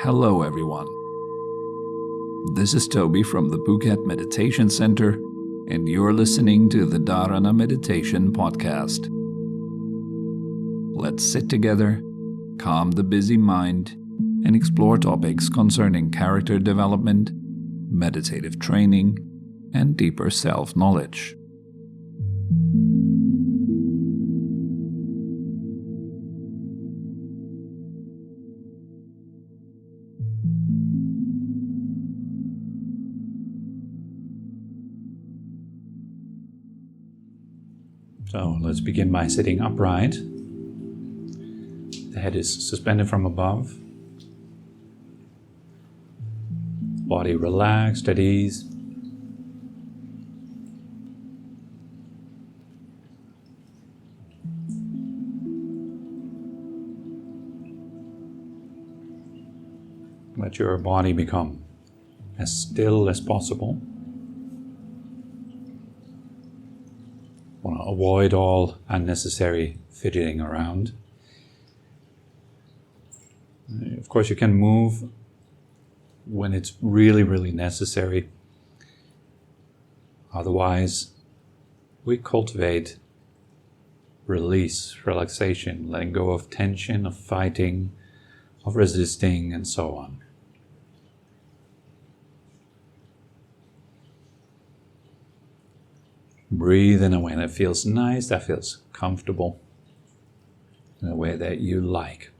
Hello everyone. This is Tobi from the Phuket Meditation Center, and you're listening to the Dharana Meditation Podcast. Let's sit together, calm the busy mind, and explore topics concerning character development, meditative training, and deeper self-knowledge. So let's begin by sitting upright. The head is suspended from above. Body relaxed at ease. Let your body become as still as possible. Want to avoid all unnecessary fidgeting around. Of course, you can move when it's really necessary. Otherwise, we cultivate release, relaxation, letting go of tension, of fighting, of resisting, and so on. Breathe in a way that feels nice, that feels comfortable, in a way that you like.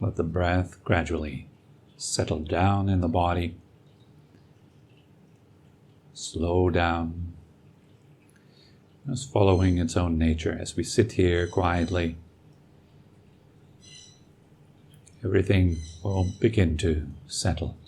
Let the breath gradually settle down in the body. Slow down. Just following its own nature as we sit here quietly. Everything will begin to settle.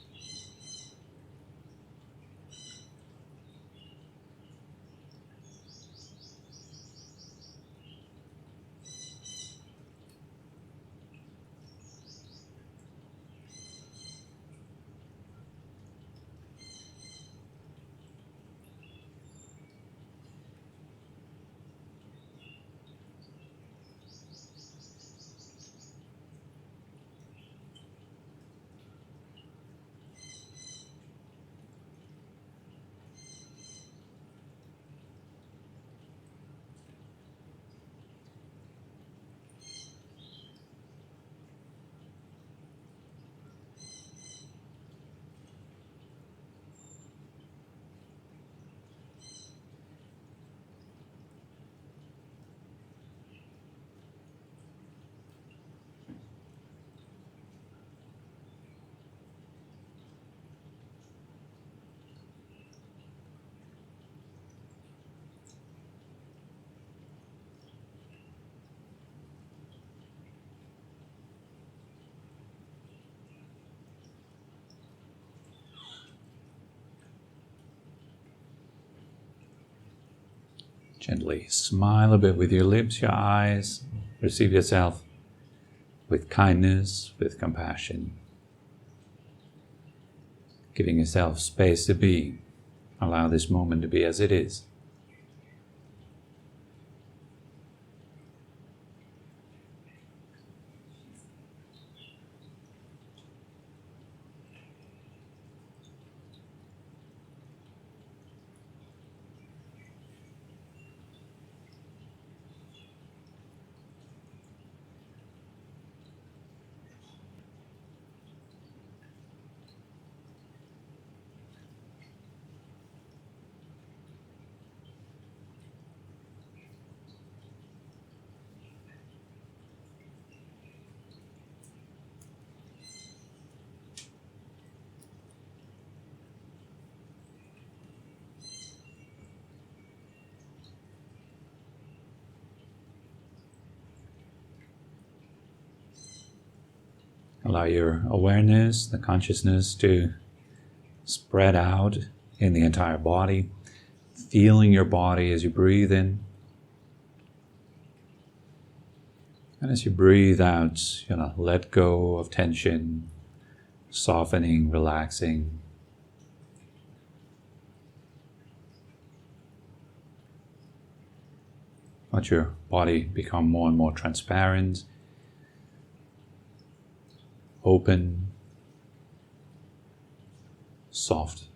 Gently smile a bit with your lips, your eyes. Receive yourself with kindness, with compassion. Giving yourself space to be. Allow this moment to be as it is. Allow your awareness, the consciousness, to spread out in the entire body, feeling your body as you breathe in. And as you breathe out, let go of tension, softening, relaxing. Let your body become more and more transparent, open, soft.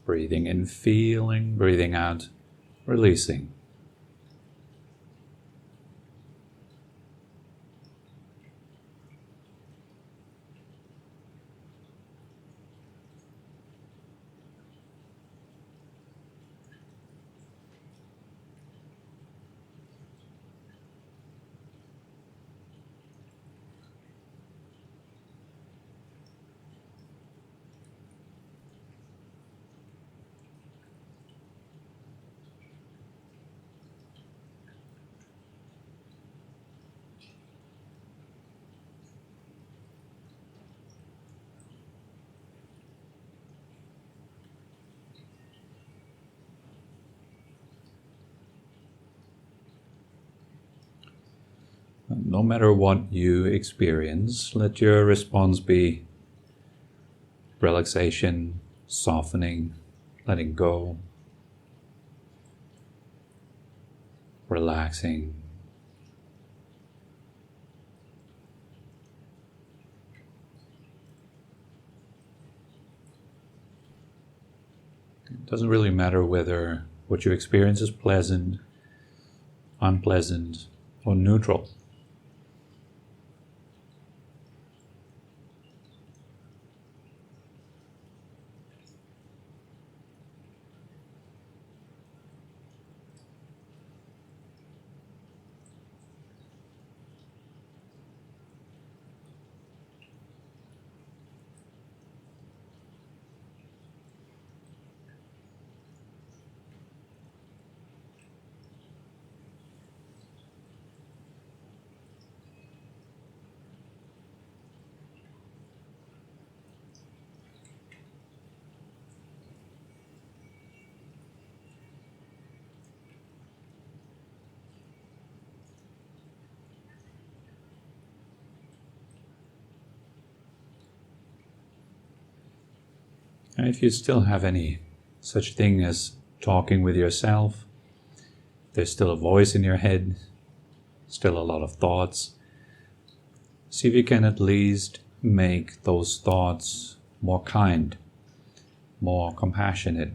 Breathing in, feeling, breathing out, releasing. No matter what you experience, let your response be relaxation, softening, letting go, relaxing. It doesn't really matter whether what you experience is pleasant, unpleasant, or neutral. And if you still have any such thing as talking with yourself, there's still a voice in your head, still a lot of thoughts, see if you can at least make those thoughts more kind, more compassionate,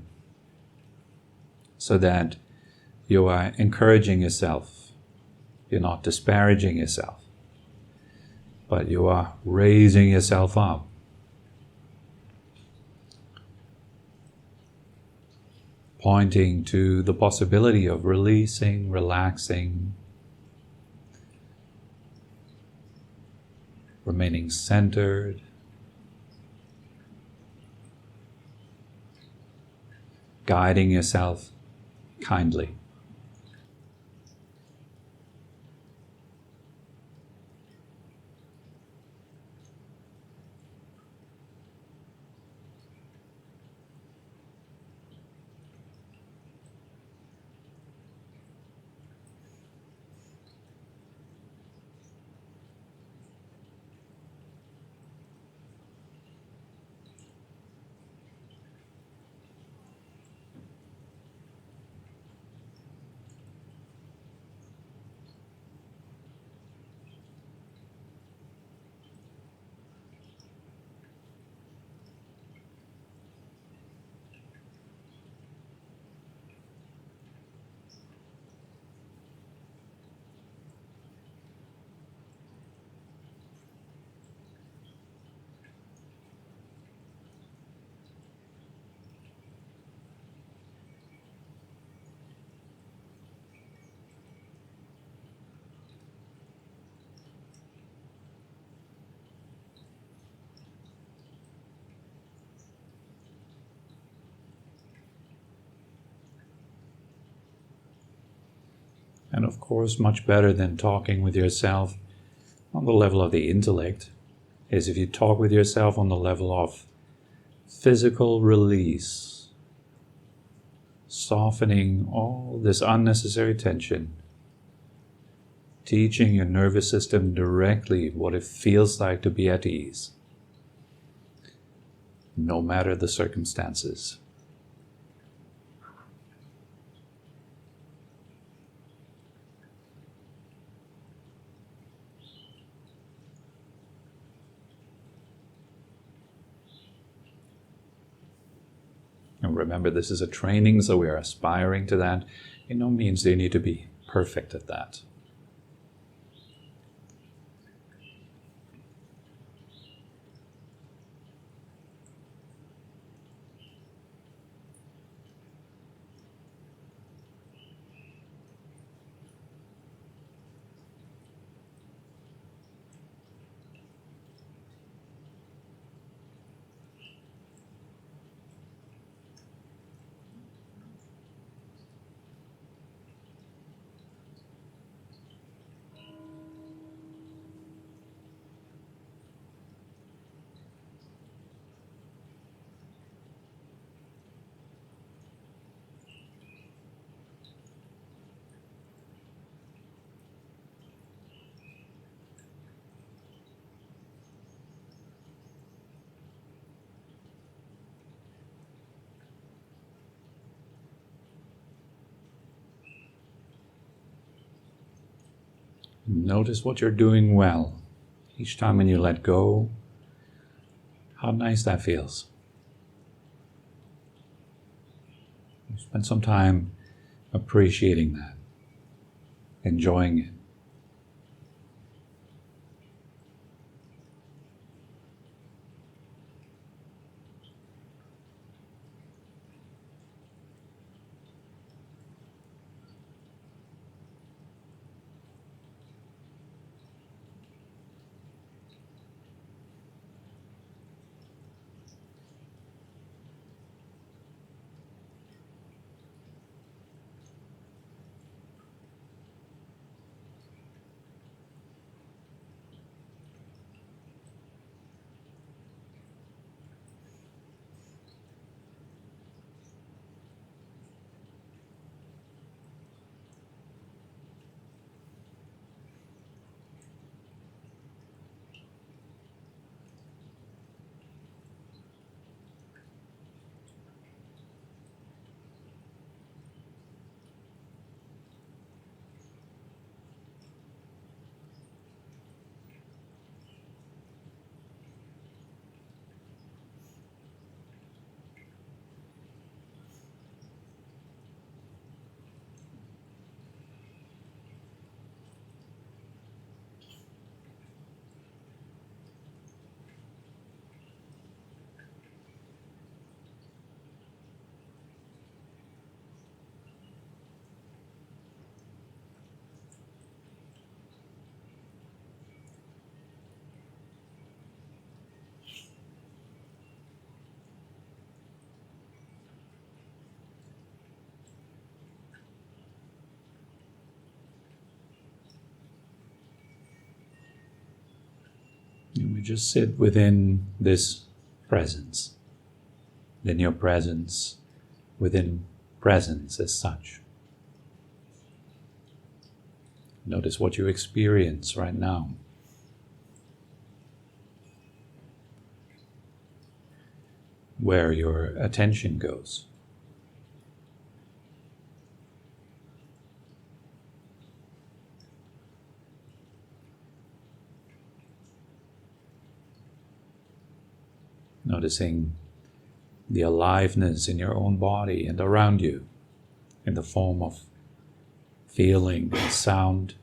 so that you are encouraging yourself, you're not disparaging yourself, but you are raising yourself up. Pointing to the possibility of releasing, relaxing, remaining centered, guiding yourself kindly. And of course, much better than talking with yourself on the level of the intellect is if you talk with yourself on the level of physical release, softening all this unnecessary tension, teaching your nervous system directly what it feels like to be at ease, no matter the circumstances. And remember, this is a training, so we are aspiring to that. In no means do you need to be perfect at that. Notice what you're doing well. Each time when you let go, how nice that feels. Spend some time appreciating that, enjoying it. And we just sit within this presence, then your presence within presence as such. Notice what you experience right now. Where your attention goes. Noticing the aliveness in your own body and around you in the form of feeling and sound.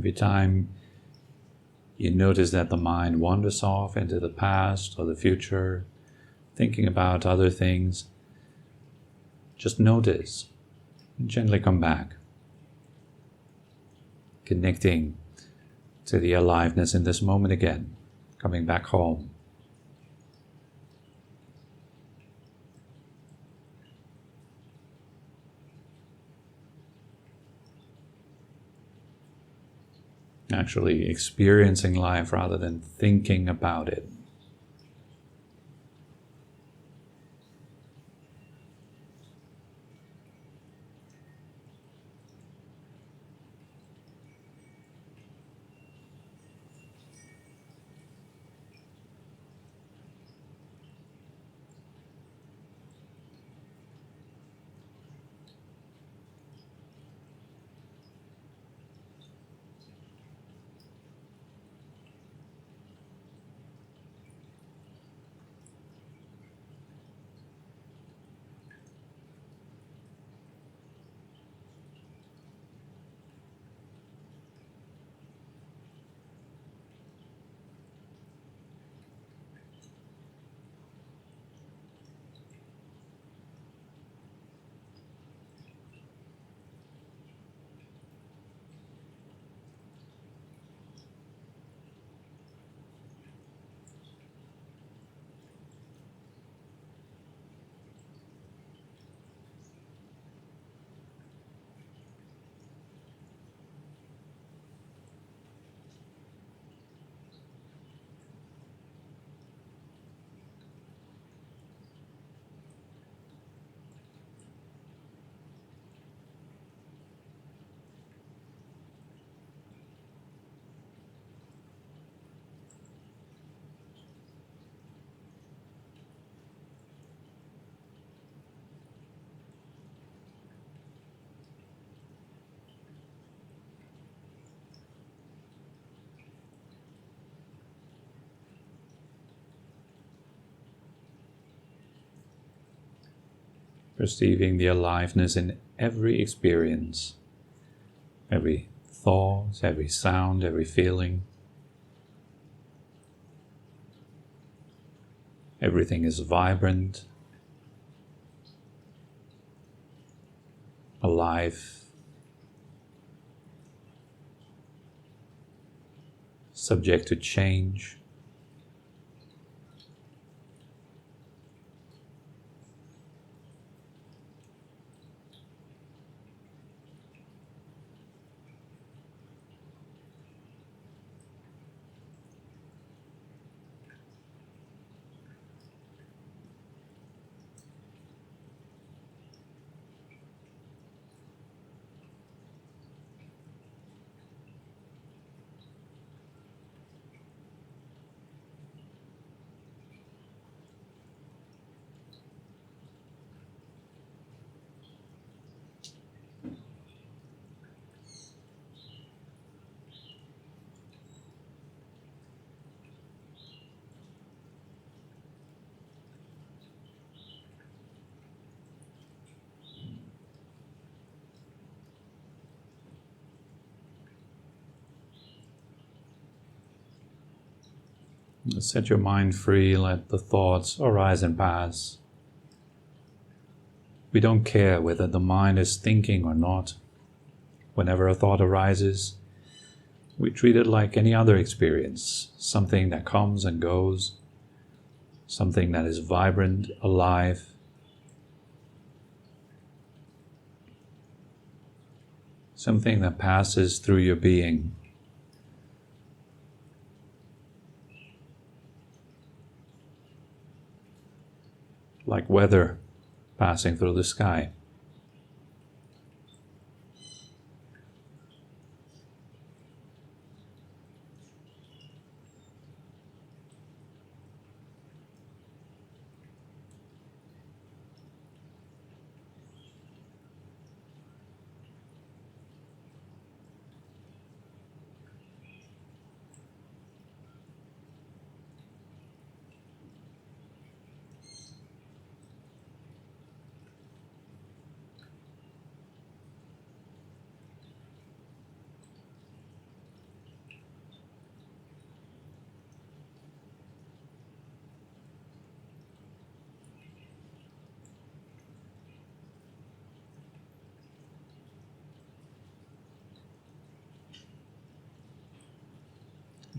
Every time you notice that the mind wanders off into the past or the future, thinking about other things, just notice and gently come back, connecting to the aliveness in this moment again, coming back home. Actually experiencing life rather than thinking about it. Perceiving the aliveness in every experience, every thought, every sound, every feeling. Everything is vibrant, alive, subject to change. Set your mind free, let the thoughts arise and pass. We don't care whether the mind is thinking or not. Whenever a thought arises, we treat it like any other experience, something that comes and goes, something that is vibrant, alive. Something that passes through your being. Like weather passing through the sky.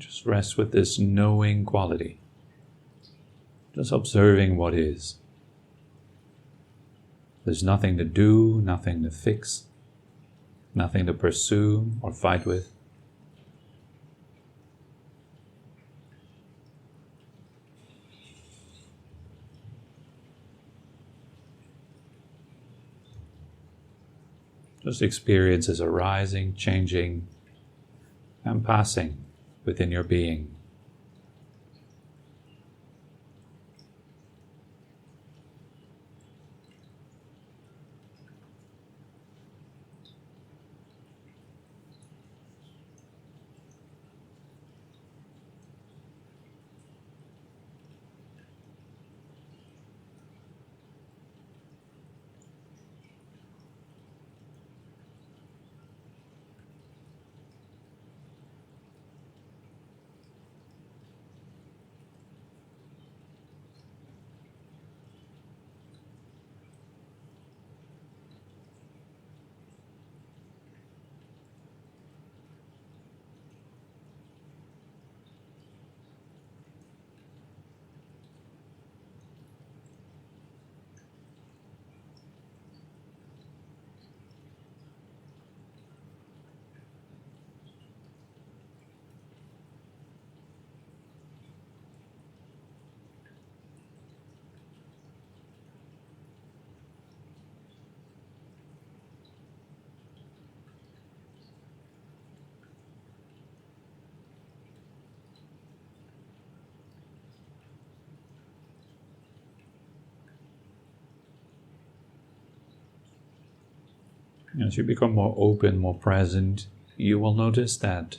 just rest with this knowing quality. Just observing what is. There's nothing to do, nothing to fix, nothing to pursue or fight with. Just experiences arising, changing, and passing within your being. As you become more open, more present, you will notice that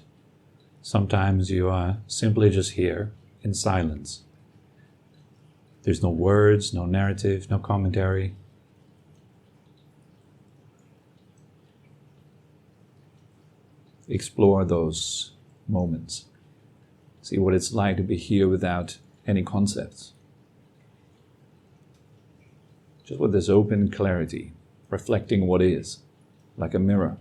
sometimes you are simply just here in silence. There's no words, no narrative, no commentary. Explore those moments. See what it's like to be here without any concepts. Just with this open clarity, reflecting what is, like a mirror.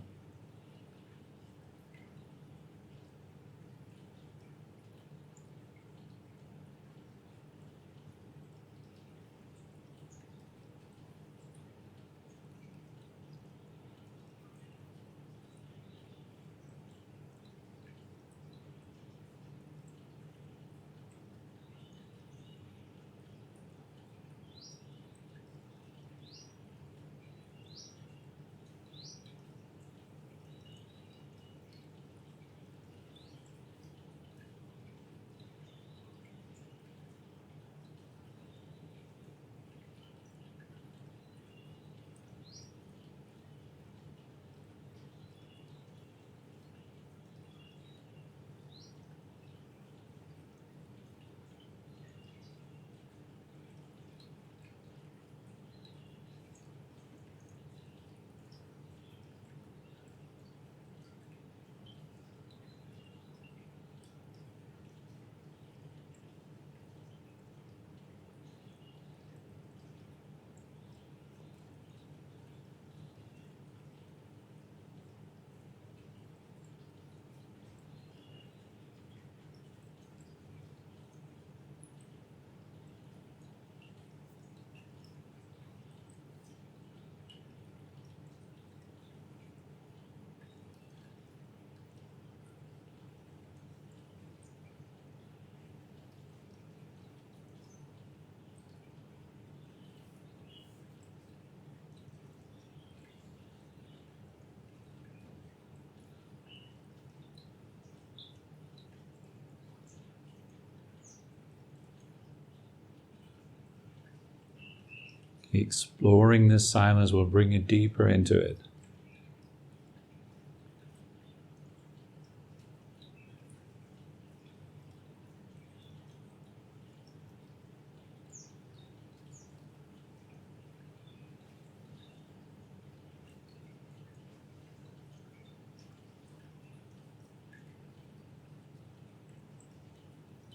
Exploring this silence will bring you deeper into it.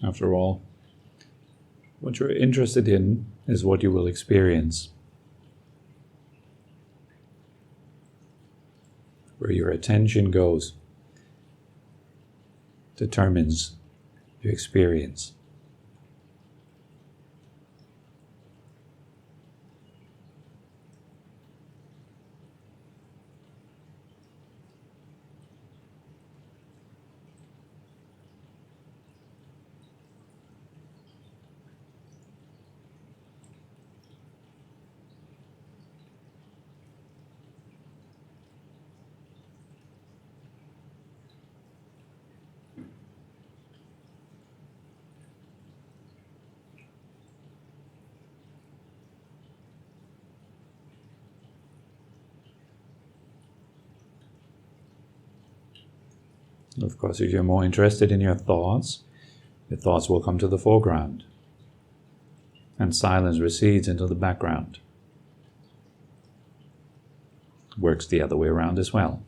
After all, what you're interested in is what you will experience. Where your attention goes determines you experience. Of course, if you're more interested in your thoughts will come to the foreground, and silence recedes into the background. Works the other way around as well.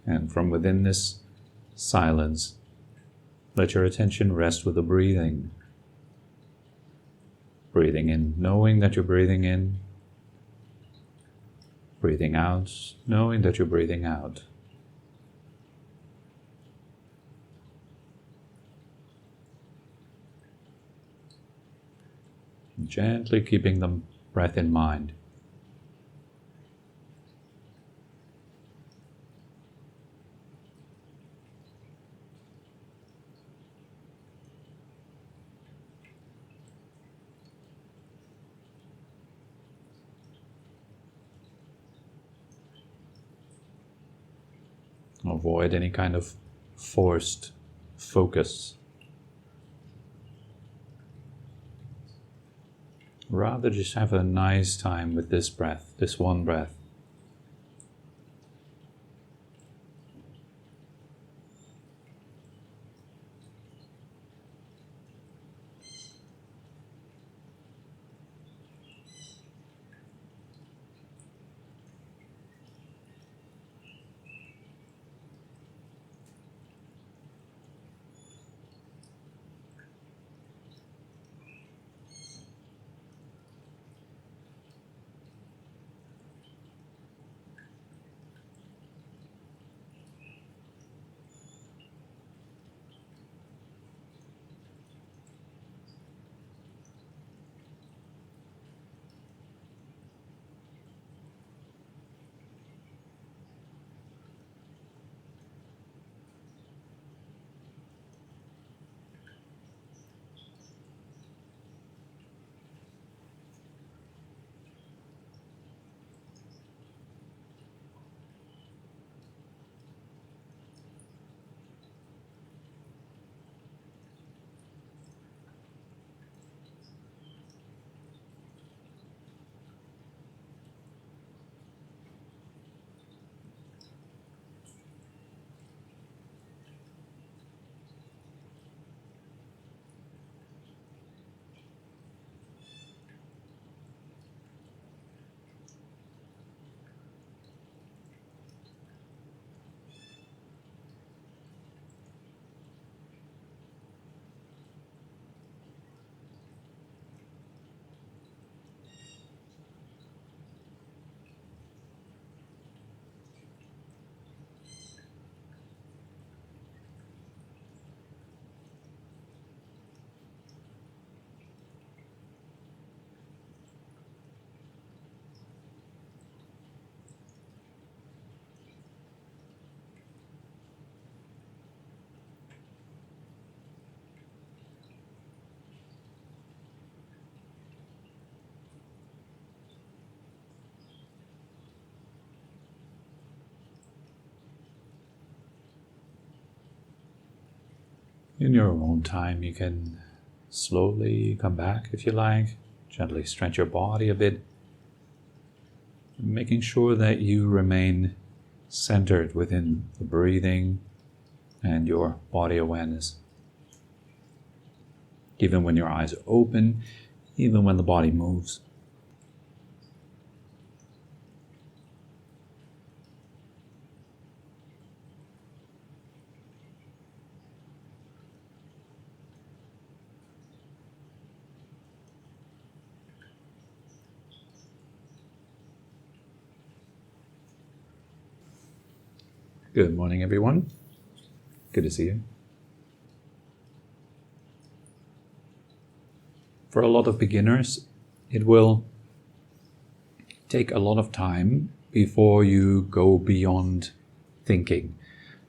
And from within this silence, let your attention rest with the breathing. Breathing in, knowing that you're breathing in. Breathing out, knowing that you're breathing out. Gently keeping the breath in mind. Avoid any kind of forced focus. Rather just have a nice time with this breath, this one breath. In your own time, you can slowly come back if you like, gently stretch your body a bit, making sure that you remain centered within the breathing and your body awareness. Even when your eyes are open, even when the body moves. Good morning, everyone. Good to see you. For a lot of beginners, it will take a lot of time before you go beyond thinking,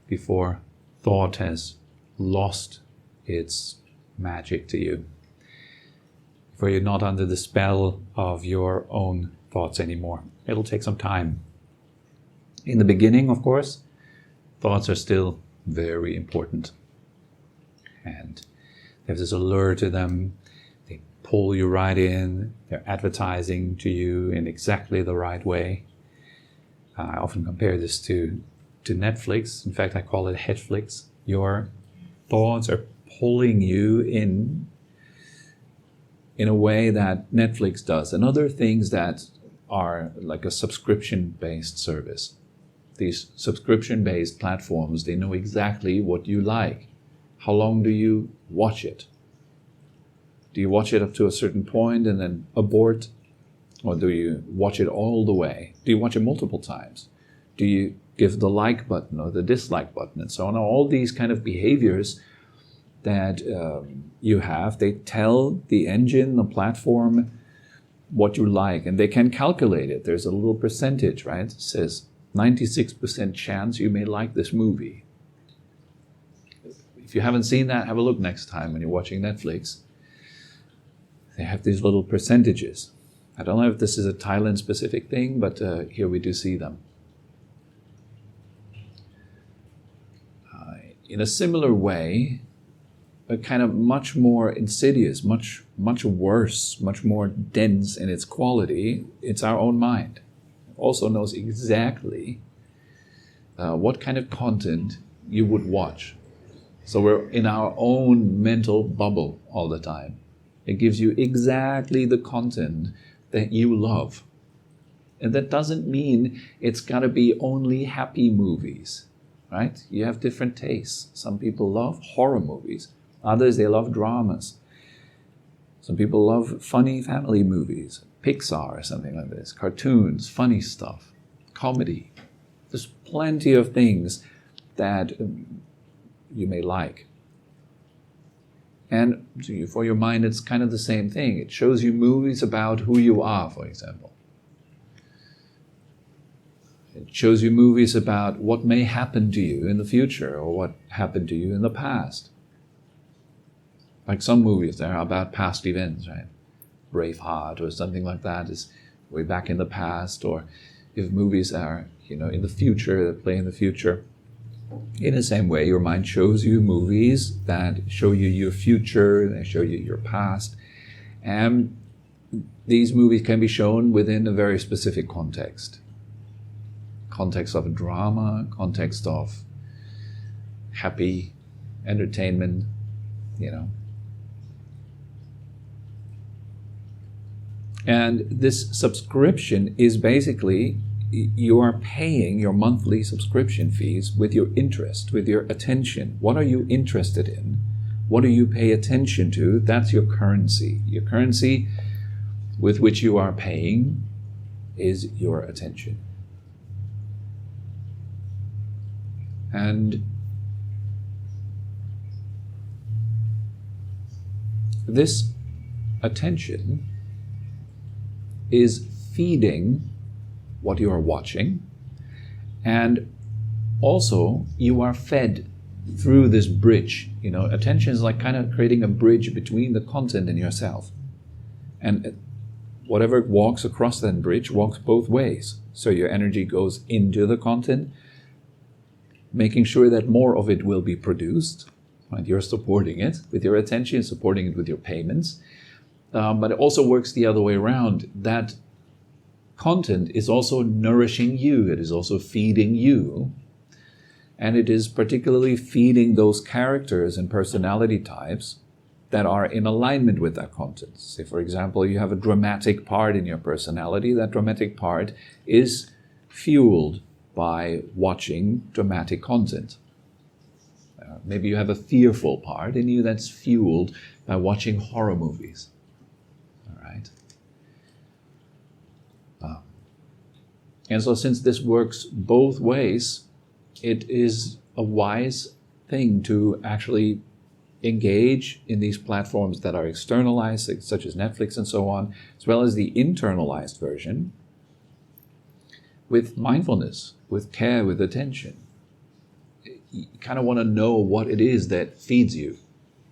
before thought has lost its magic to you, before you're not under the spell of your own thoughts anymore. It'll take some time. In the beginning, of course, thoughts are still very important. And they have this allure to them. They pull you right in. They're advertising to you in exactly the right way. I often compare this to Netflix. In fact, I call it Headflix. Your thoughts are pulling you in a way that Netflix does, and other things that are like a subscription-based service. These subscription-based platforms, they know exactly what you like. How long do you watch it? Do you watch it up to a certain point and then abort? Or do you watch it all the way? Do you watch it multiple times? Do you give the like button or the dislike button and so on? All these kind of behaviors that you have, they tell the engine, the platform, what you like, and they can calculate it. There's a little percentage, right? It says 96% chance you may like this movie. If you haven't seen that, have a look next time when you're watching Netflix. They have these little percentages. I don't know if this is a Thailand-specific thing, but here we do see them. In a similar way, a kind of much more insidious, much worse, much more dense in its quality, it's our own mind. Also knows exactly what kind of content you would watch. So we're in our own mental bubble all the time. It gives you exactly the content that you love. And that doesn't mean it's got to be only happy movies, right? You have different tastes. Some people love horror movies. Others, they love dramas. Some people love funny family movies. Pixar or something like this, cartoons, funny stuff, comedy. There's plenty of things that you may like. And for your mind, it's kind of the same thing. It shows you movies about who you are, for example. It shows you movies about what may happen to you in the future or what happened to you in the past. Like some movies, they're about past events, right? Braveheart or something like that is way back in the past, or if movies are, in the future, that play in the future. In the same way, your mind shows you movies that show you your future, they show you your past, and these movies can be shown within a very specific context. Context of a drama, context of happy entertainment, And this subscription is basically, you are paying your monthly subscription fees with your interest, with your attention. What are you interested in? What do you pay attention to? That's your currency. Your currency with which you are paying is your attention. And this attention is feeding what you are watching, and also you are fed through this bridge. Attention is like kind of creating a bridge between the content and yourself, and whatever walks across that bridge walks both ways. So your energy goes into the content, making sure that more of it will be produced, right? You're supporting it with your attention, supporting it with your payments. But it also works the other way around. That content is also nourishing you. It is also feeding you. And it is particularly feeding those characters and personality types that are in alignment with that content. Say, for example, you have a dramatic part in your personality. That dramatic part is fueled by watching dramatic content. Maybe you have a fearful part in you that's fueled by watching horror movies. All right. And so since this works both ways, it is a wise thing to actually engage in these platforms that are externalized, such as Netflix and so on, as well as the internalized version, with mindfulness, with care, with attention. You kind of want to know what it is that feeds you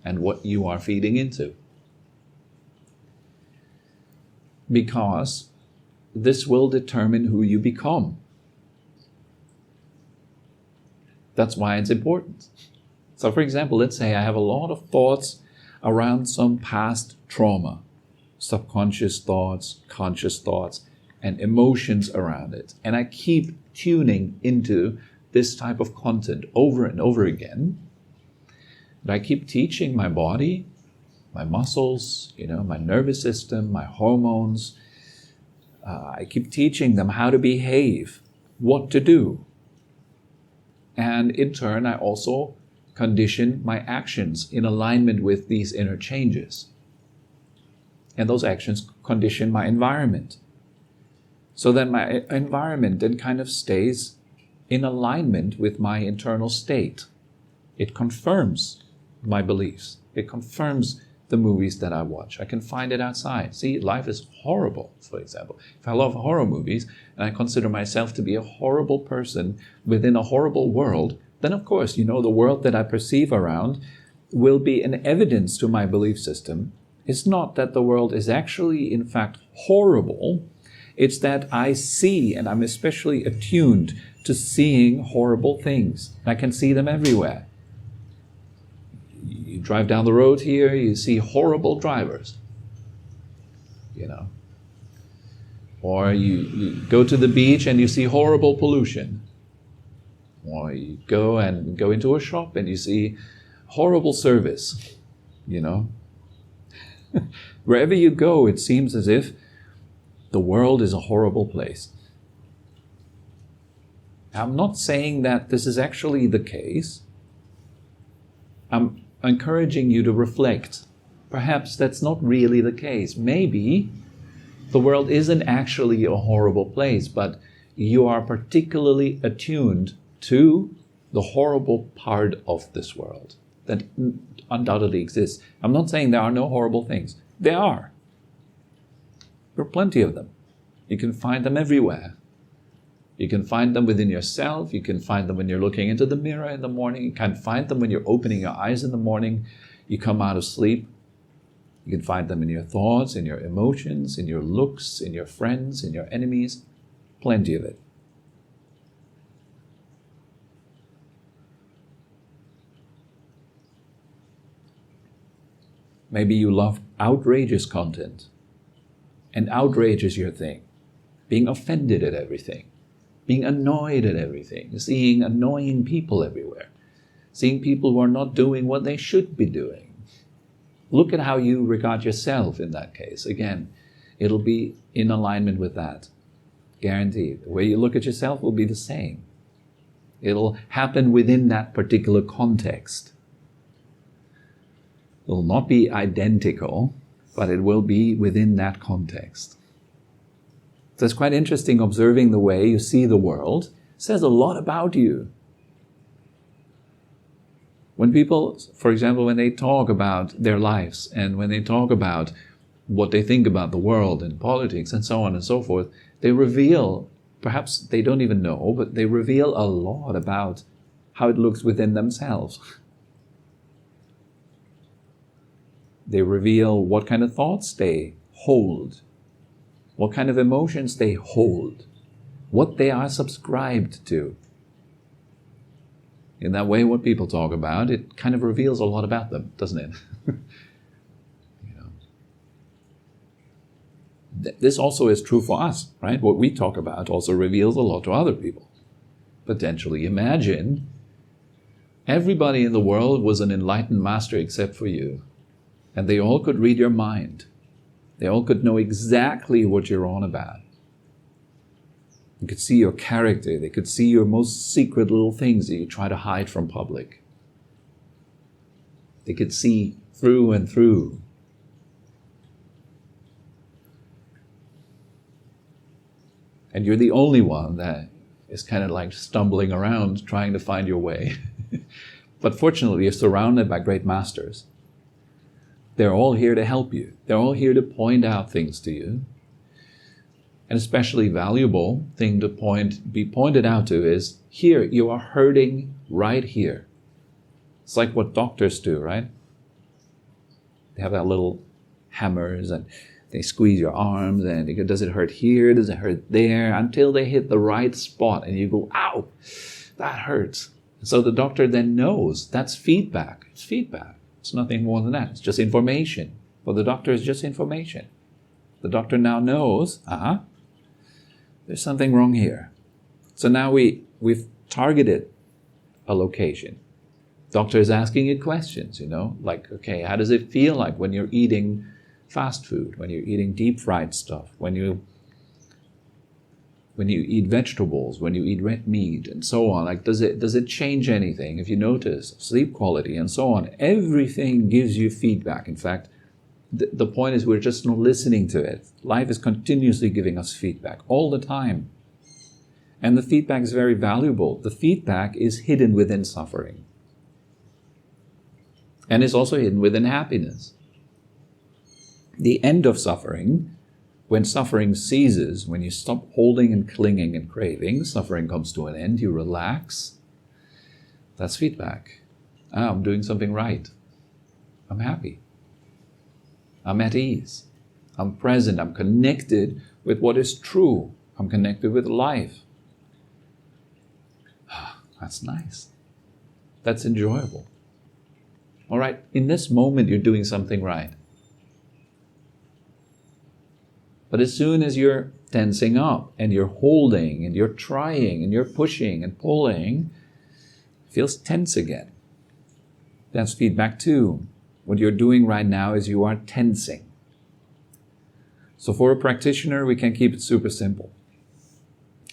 and what you are feeding into. Because this will determine who you become. That's why it's important. So for example, let's say I have a lot of thoughts around some past trauma, subconscious thoughts, conscious thoughts, and emotions around it. And I keep tuning into this type of content over and over again. And I keep teaching my body, my muscles, my nervous system, my hormones. I keep teaching them how to behave, what to do. And in turn, I also condition my actions in alignment with these inner changes. And those actions condition my environment. So that my environment then kind of stays in alignment with my internal state. It confirms my beliefs. It confirms the movies that I watch. I can find it outside. See, life is horrible, for example. If I love horror movies and I consider myself to be a horrible person within a horrible world, then of course, the world that I perceive around will be an evidence to my belief system. It's not that the world is actually, in fact, horrible. It's that I see, and I'm especially attuned to seeing horrible things. I can see them everywhere. You drive down the road here, you see horrible drivers, Or you go to the beach and you see horrible pollution. Or you go into a shop and you see horrible service, Wherever you go, it seems as if the world is a horrible place. I'm not saying that this is actually the case. I'm encouraging you to reflect. Perhaps that's not really the case. Maybe the world isn't actually a horrible place, but you are particularly attuned to the horrible part of this world that undoubtedly exists. I'm not saying there are no horrible things. There are. There are plenty of them. You can find them everywhere. You can find them within yourself. You can find them when you're looking into the mirror in the morning. You can find them when you're opening your eyes in the morning. You come out of sleep. You can find them in your thoughts, in your emotions, in your looks, in your friends, in your enemies. Plenty of it. Maybe you love outrageous content. And outrage is your thing. Being offended at everything. Being annoyed at everything. Seeing annoying people everywhere. Seeing people who are not doing what they should be doing. Look at how you regard yourself in that case. Again, it'll be in alignment with that. Guaranteed. The way you look at yourself will be the same. It'll happen within that particular context. It will not be identical, but it will be within that context. So it's quite interesting observing the way you see the world. It says a lot about you. When people, for example, when they talk about their lives and when they talk about what they think about the world and politics and so on and so forth, they reveal, perhaps they don't even know, but they reveal a lot about how it looks within themselves. They reveal what kind of thoughts they hold, what kind of emotions they hold, what they are subscribed to. In that way, what people talk about, it kind of reveals a lot about them, doesn't it? This also is true for us, right? What we talk about also reveals a lot to other people. Potentially, imagine everybody in the world was an enlightened master except for you. And they all could read your mind. They all could know exactly what you're on about. They could see your character. They could see your most secret little things that you try to hide from public. They could see through and through. And you're the only one that is kind of like stumbling around trying to find your way. But fortunately, you're surrounded by great masters. They're all here to help you. They're all here to point out things to you. An especially valuable thing to be pointed out to is, here, you are hurting right here. It's like what doctors do, right? They have that little hammers and they squeeze your arms and they go, does it hurt here? Does it hurt there? Until they hit the right spot and you go, ow, that hurts. So the doctor then knows that's feedback. It's feedback. It's nothing more than that. It's just information. For the doctor, it's just information. The doctor now knows, there's something wrong here. So now we've targeted a location. Doctor is asking you questions, like, okay, how does it feel like when you're eating fast food, when you're eating deep fried stuff, when you eat vegetables, when you eat red meat, and so on? Like, does it change anything? If you notice sleep quality and so on, everything gives you feedback. In fact, the point is we're just not listening to it. Life is continuously giving us feedback all the time. And the feedback is very valuable. The feedback is hidden within suffering. And it's also hidden within happiness. The end of suffering, when suffering ceases, when you stop holding and clinging and craving, suffering comes to an end, you relax. That's feedback. I'm doing something right. I'm happy. I'm at ease. I'm present. I'm connected with what is true. I'm connected with life. That's nice. That's enjoyable. All right, in this moment, you're doing something right. But as soon as you're tensing up and you're holding and you're trying and you're pushing and pulling, it feels tense again. That's feedback too. What you're doing right now is you are tensing. So for a practitioner, we can keep it super simple.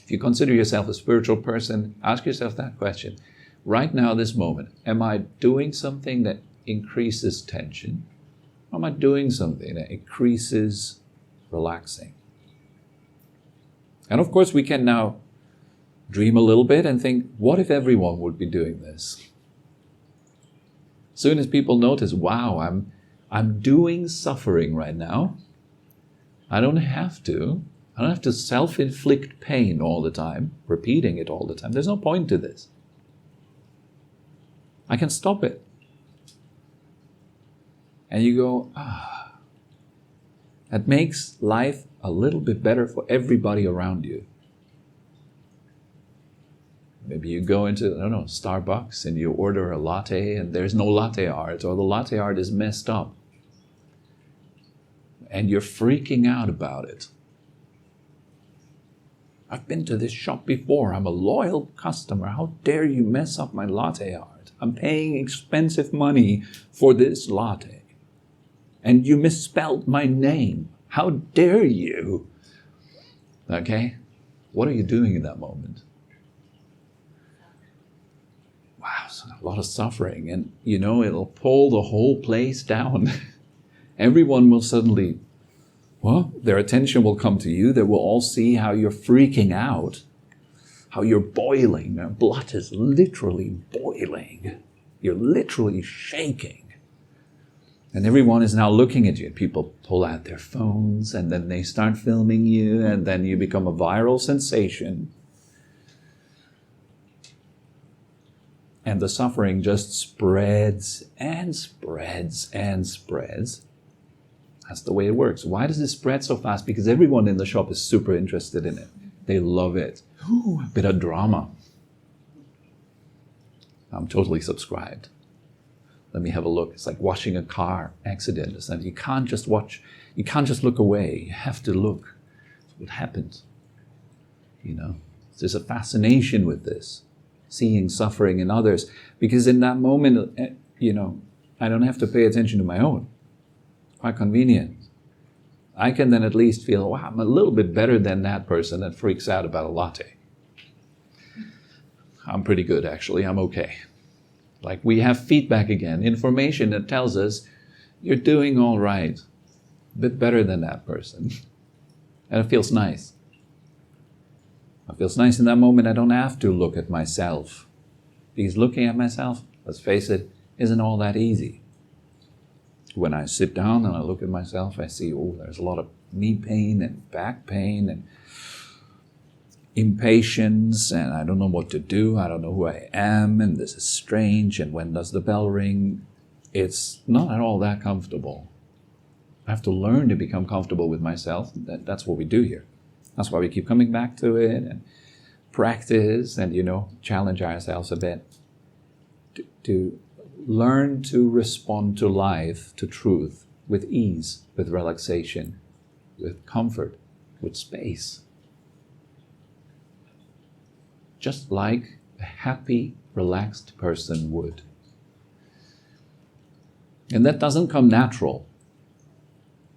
If you consider yourself a spiritual person, ask yourself that question. Right now, this moment, am I doing something that increases tension? Or am I doing something that increases relaxing? And of course, we can now dream a little bit and think, what if everyone would be doing this? As soon as people notice, wow, I'm doing suffering right now. I don't have to self-inflict pain all the time, repeating it all the time. There's no point to this. I can stop it. And you go, that makes life a little bit better for everybody around you. Maybe you go into, Starbucks and you order a latte and there's no latte art, or the latte art is messed up. And you're freaking out about it. I've been to this shop before. I'm a loyal customer. How dare you mess up my latte art? I'm paying expensive money for this latte. And you misspelled my name. How dare you? Okay? What are you doing in that moment? Wow, a lot of suffering. And, it'll pull the whole place down. Everyone will suddenly, their attention will come to you. They will all see how you're freaking out, how you're boiling. Your blood is literally boiling. You're literally shaking. And everyone is now looking at you. People pull out their phones and then they start filming you, and then you become a viral sensation. And the suffering just spreads and spreads and spreads. That's the way it works. Why does it spread so fast? Because everyone in the shop is super interested in it. They love it. Ooh, a bit of drama. I'm totally subscribed. Let me have a look. It's like watching a car accident. It's like you can't just watch, you can't just look away. You have to look. That's what happens. There's a fascination with this, seeing suffering in others, because in that moment, I don't have to pay attention to my own. Quite convenient. I can then at least feel, wow, I'm a little bit better than that person that freaks out about a latte. I'm pretty good, actually. I'm okay. Like, we have feedback again, information that tells us you're doing all right, a bit better than that person. And it feels nice. It feels nice in that moment. I don't have to look at myself. Because looking at myself, let's face it, isn't all that easy. When I sit down and I look at myself, I see, there's a lot of knee pain and back pain and impatience, and I don't know what to do. I don't know who I am, and this is strange, and when does the bell ring? It's not at all that comfortable. I have to learn to become comfortable with myself. That's what we do here. That's why we keep coming back to it and practice and, challenge ourselves a bit to learn to respond to life, to truth, with ease, with relaxation, with comfort, with space. Just like a happy, relaxed person would. And that doesn't come natural.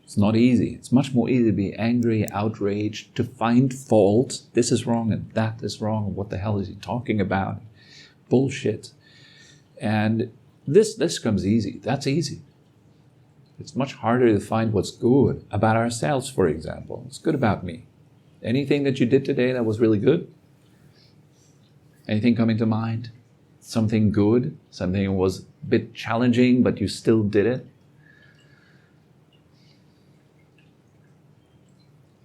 It's not easy. It's much more easy to be angry, outraged, to find fault. This is wrong and that is wrong. What the hell is he talking about? Bullshit. And this comes easy. That's easy. It's much harder to find what's good about ourselves, for example. What's good about me? Anything that you did today that was really good? Anything coming to mind? Something good? Something that was a bit challenging, but you still did it?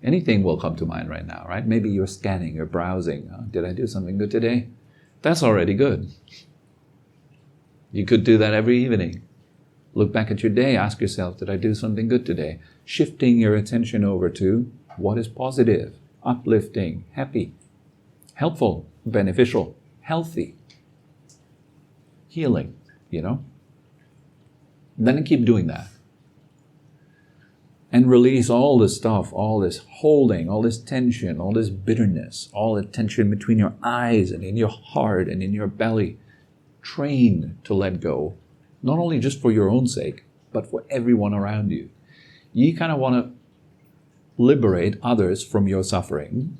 Anything will come to mind right now, right? Maybe you're scanning, you're browsing. Did I do something good today? That's already good. You could do that every evening. Look back at your day, ask yourself, did I do something good today? Shifting your attention over to what is positive, uplifting, happy, helpful, beneficial, healthy, healing, Then keep doing that. And release all this stuff, all this holding, all this tension, all this bitterness, all the tension between your eyes and in your heart and in your belly. Train to let go, not only just for your own sake, but for everyone around you. You kind of want to liberate others from your suffering.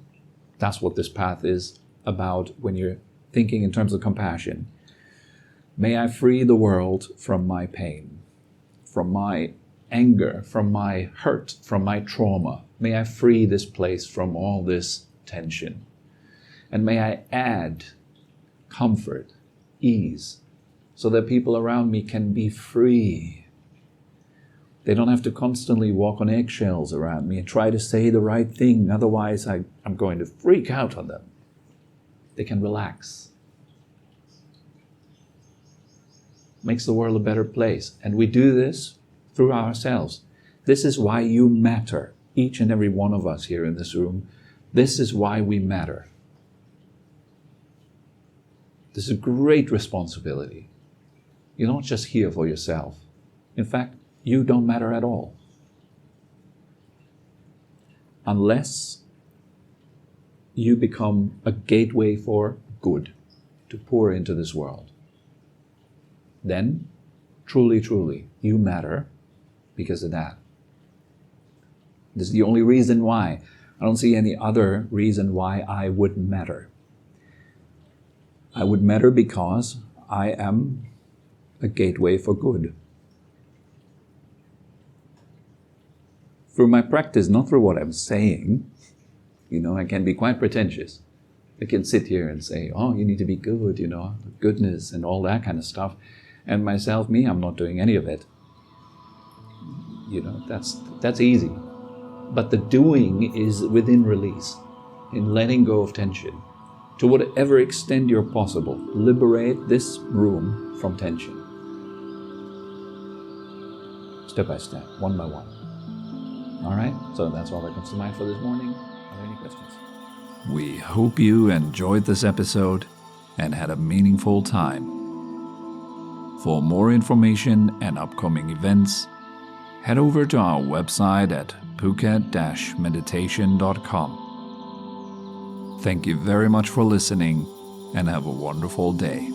That's what this path is about when you're thinking in terms of compassion. May I free the world from my pain, from my anger, from my hurt, from my trauma. May I free this place from all this tension. And may I add comfort, ease, so that people around me can be free. They don't have to constantly walk on eggshells around me and try to say the right thing, otherwise I'm going to freak out on them. They can relax. Makes the world a better place. And we do this through ourselves. This is why you matter, each and every one of us here in this room. This is why we matter. This is a great responsibility. You're not just here for yourself. In fact, you don't matter at all. Unless you become a gateway for good to pour into this world. Then, truly, truly, you matter because of that. This is the only reason why. I don't see any other reason why I would matter. I would matter because I am a gateway for good. Through my practice, not through what I'm saying. I can be quite pretentious. I can sit here and say, you need to be good, goodness and all that kind of stuff. And myself, I'm not doing any of it. That's easy. But the doing is within release, in letting go of tension. To whatever extent you're possible, liberate this room from tension. Step by step, one by one. All right, so that's all that comes to mind for this morning. Are there any questions? We hope you enjoyed this episode and had a meaningful time. For more information and upcoming events, head over to our website at phuket-meditation.com. Thank you very much for listening and have a wonderful day.